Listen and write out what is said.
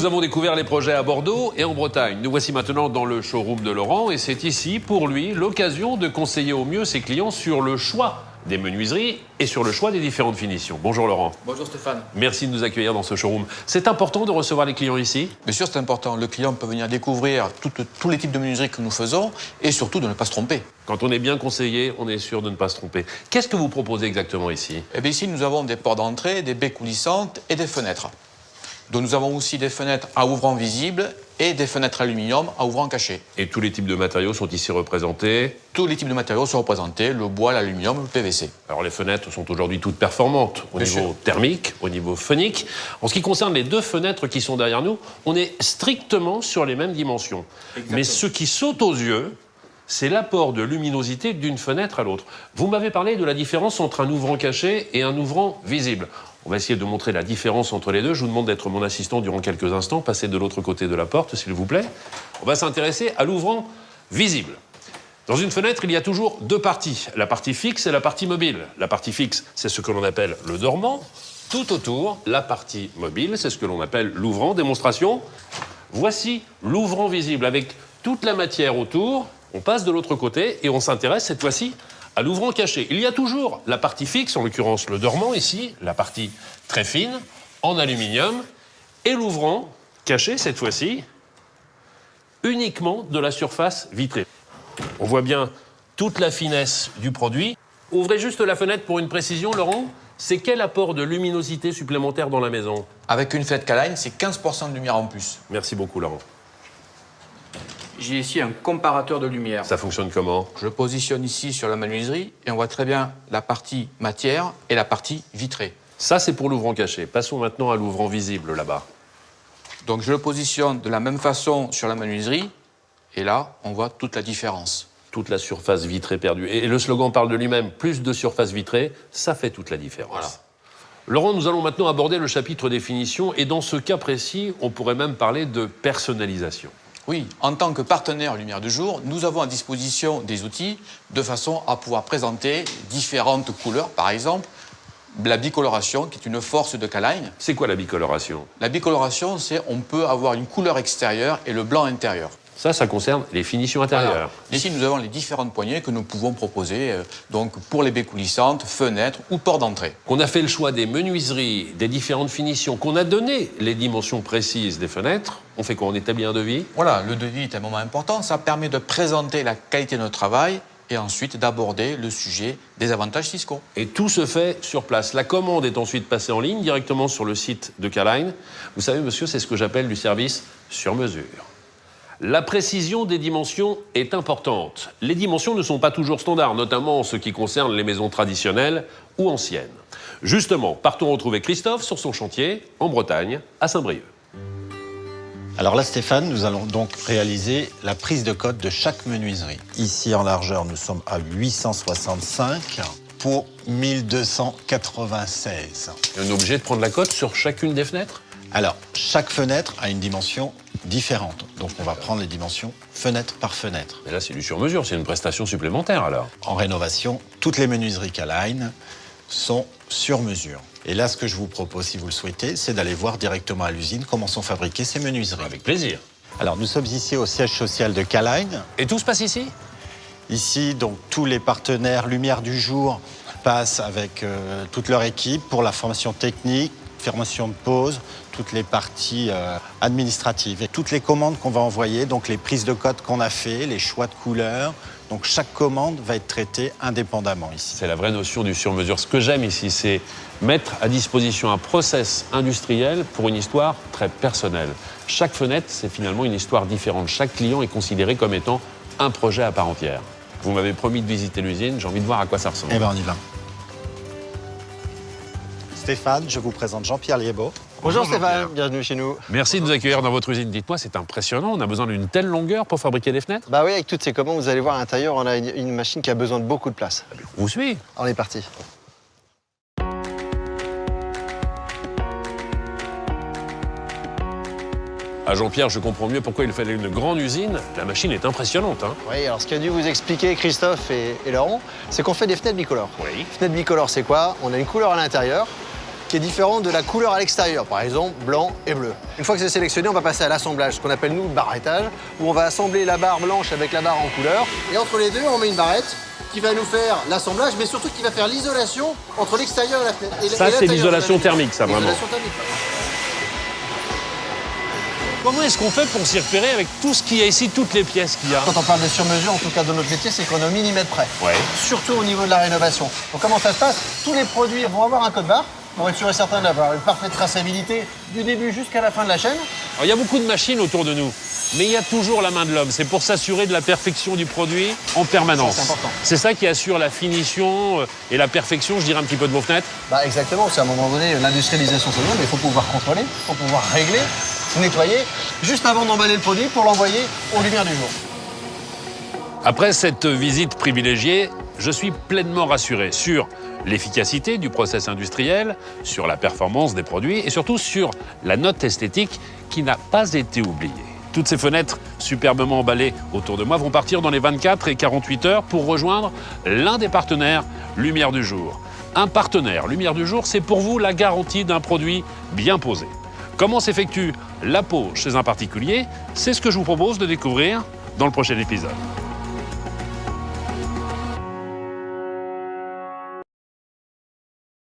Nous avons découvert les projets à Bordeaux et en Bretagne. Nous voici maintenant dans le showroom de Laurent et c'est ici, pour lui, l'occasion de conseiller au mieux ses clients sur le choix des menuiseries et sur le choix des différentes finitions. Bonjour Laurent. Bonjour Stéphane. Merci de nous accueillir dans ce showroom. C'est important de recevoir les clients ici? Bien sûr, c'est important. Le client peut venir découvrir tous les types de menuiseries que nous faisons et surtout de ne pas se tromper. Quand on est bien conseillé, on est sûr de ne pas se tromper. Qu'est-ce que vous proposez exactement ici? Eh bien, ici, nous avons des portes d'entrée, des baies coulissantes et des fenêtres. Donc, nous avons aussi des fenêtres à ouvrant visible et des fenêtres aluminium à ouvrant caché. Et tous les types de matériaux sont ici représentés? Tous les types de matériaux sont représentés, le bois, l'aluminium, le PVC. Alors les fenêtres sont aujourd'hui toutes performantes au niveau thermique, au niveau phonique. En ce qui concerne les deux fenêtres qui sont derrière nous, on est strictement sur les mêmes dimensions. Exactement. Mais ce qui saute aux yeux, c'est l'apport de luminosité d'une fenêtre à l'autre. Vous m'avez parlé de la différence entre un ouvrant caché et un ouvrant visible. On va essayer de montrer la différence entre les deux. Je vous demande d'être mon assistant durant quelques instants. Passez de l'autre côté de la porte, s'il vous plaît. On va s'intéresser à l'ouvrant visible. Dans une fenêtre, il y a toujours deux parties. La partie fixe et la partie mobile. La partie fixe, c'est ce que l'on appelle le dormant. Tout autour, la partie mobile, c'est ce que l'on appelle l'ouvrant. Démonstration. Voici l'ouvrant visible avec toute la matière autour. On passe de l'autre côté et on s'intéresse cette fois-ci à l'ouvrant caché. Il y a toujours la partie fixe, en l'occurrence le dormant ici, la partie très fine, en aluminium, et l'ouvrant caché cette fois-ci, uniquement de la surface vitrée. On voit bien toute la finesse du produit. Ouvrez juste la fenêtre pour une précision, Laurent. C'est quel apport de luminosité supplémentaire dans la maison? Avec une fenêtre K-Line, c'est 15% de lumière en plus. Merci beaucoup, Laurent. J'ai ici un comparateur de lumière. Ça fonctionne comment? Je positionne ici sur la menuiserie et on voit très bien la partie matière et la partie vitrée. Ça, c'est pour l'ouvrant caché. Passons maintenant à l'ouvrant visible, là-bas. Donc je le positionne de la même façon sur la menuiserie et là, on voit toute la différence. Toute la surface vitrée perdue. Et le slogan parle de lui-même, plus de surface vitrée, ça fait toute la différence. Voilà. Laurent, nous allons maintenant aborder le chapitre des finitions et dans ce cas précis, on pourrait même parler de personnalisation. Oui, en tant que partenaire Lumière du Jour, nous avons à disposition des outils de façon à pouvoir présenter différentes couleurs. Par exemple, la bicoloration, qui est une force de K-Line. C'est quoi la bicoloration? La bicoloration, c'est on peut avoir une couleur extérieure et le blanc intérieur. Ça concerne les finitions intérieures. Voilà. Ici, nous avons les différentes poignées que nous pouvons proposer donc pour les baies coulissantes, fenêtres ou portes d'entrée. Qu'on a fait le choix des menuiseries, des différentes finitions, qu'on a donné les dimensions précises des fenêtres, on fait quoi? On établit un devis? Voilà, le devis est un moment important. Ça permet de présenter la qualité de notre travail et ensuite d'aborder le sujet des avantages fiscaux. Et tout se fait sur place. La commande est ensuite passée en ligne directement sur le site de K-Line. Vous savez, monsieur, c'est ce que j'appelle du service sur mesure. La précision des dimensions est importante. Les dimensions ne sont pas toujours standards, notamment en ce qui concerne les maisons traditionnelles ou anciennes. Justement, partons retrouver Christophe sur son chantier en Bretagne, à Saint-Brieuc. Alors là, Stéphane, nous allons donc réaliser la prise de cote de chaque menuiserie. Ici, en largeur, nous sommes à 865 pour 1296. Et on est obligé de prendre la cote sur chacune des fenêtres? Alors, chaque fenêtre a une dimension différente. Donc, on va prendre les dimensions fenêtre par fenêtre. Mais là, c'est du sur-mesure, c'est une prestation supplémentaire alors. En rénovation, toutes les menuiseries K-Line sont sur mesure. Et là, ce que je vous propose, si vous le souhaitez, c'est d'aller voir directement à l'usine comment sont fabriquées ces menuiseries. Avec plaisir. Alors, nous sommes ici au siège social de K-Line. Et tout se passe ici? Ici, donc, tous les partenaires Lumière du Jour passent avec toute leur équipe pour la formation technique, formation de pause, toutes les parties administratives et toutes les commandes qu'on va envoyer, donc les prises de code qu'on a fait, les choix de couleurs. Donc chaque commande va être traitée indépendamment ici. C'est la vraie notion du sur-mesure. Ce que j'aime ici, c'est mettre à disposition un process industriel pour une histoire très personnelle. Chaque fenêtre, c'est finalement une histoire différente. Chaque client est considéré comme étant un projet à part entière. Vous m'avez promis de visiter l'usine, j'ai envie de voir à quoi ça ressemble. Eh bien, on y va. Stéphane, je vous présente Jean-Pierre Liébaud. Bonjour Stéphane, bienvenue chez nous. Merci de nous accueillir dans votre usine. Dites-moi, c'est impressionnant, on a besoin d'une telle longueur pour fabriquer des fenêtres? Bah oui, avec toutes ces commandes, vous allez voir à l'intérieur, on a une machine qui a besoin de beaucoup de place. On vous suit. On est parti. Ah Jean-Pierre, je comprends mieux pourquoi il fallait une grande usine. La machine est impressionnante, hein? Oui, alors ce qu'a dû vous expliquer Christophe et Laurent, c'est qu'on fait des fenêtres bicolores. Oui. Fenêtres bicolores, c'est quoi? On a une couleur à l'intérieur qui est différente de la couleur à l'extérieur, par exemple blanc et bleu. Une fois que c'est sélectionné, on va passer à l'assemblage, ce qu'on appelle nous le barrettage, où on va assembler la barre blanche avec la barre en couleur. Et entre les deux, on met une barrette qui va nous faire l'assemblage, mais surtout qui va faire l'isolation entre l'extérieur et la fenêtre. Ça, c'est l'isolation thermique, ça, vraiment. L'isolation thermique. Comment est-ce qu'on fait pour s'y repérer avec tout ce qu'il y a ici, toutes les pièces qu'il y a? Quand on parle de sur-mesure, en tout cas de notre métier, c'est qu'on est au millimètre près. Ouais. Surtout au niveau de la rénovation. Donc comment ça se passe? Tous les produits vont avoir un code barre pour être sûr et certain d'avoir une parfaite traçabilité du début jusqu'à la fin de la chaîne. Alors, il y a beaucoup de machines autour de nous, mais il y a toujours la main de l'homme. C'est pour s'assurer de la perfection du produit en permanence. C'est important. C'est ça qui assure la finition et la perfection, je dirais, un petit peu de vos fenêtres. Bah exactement, c'est à un moment donné, l'industrialisation c'est bien, mais il faut pouvoir contrôler, il faut pouvoir régler, nettoyer, juste avant d'emballer le produit pour l'envoyer aux lumières du jour. Après cette visite privilégiée, je suis pleinement rassuré sur l'efficacité du process industriel, sur la performance des produits et surtout sur la note esthétique qui n'a pas été oubliée. Toutes ces fenêtres superbement emballées autour de moi vont partir dans les 24 et 48 heures pour rejoindre l'un des partenaires Lumière du Jour. Un partenaire Lumière du Jour, c'est pour vous la garantie d'un produit bien posé. Comment s'effectue la pose chez un particulier? C'est ce que je vous propose de découvrir dans le prochain épisode.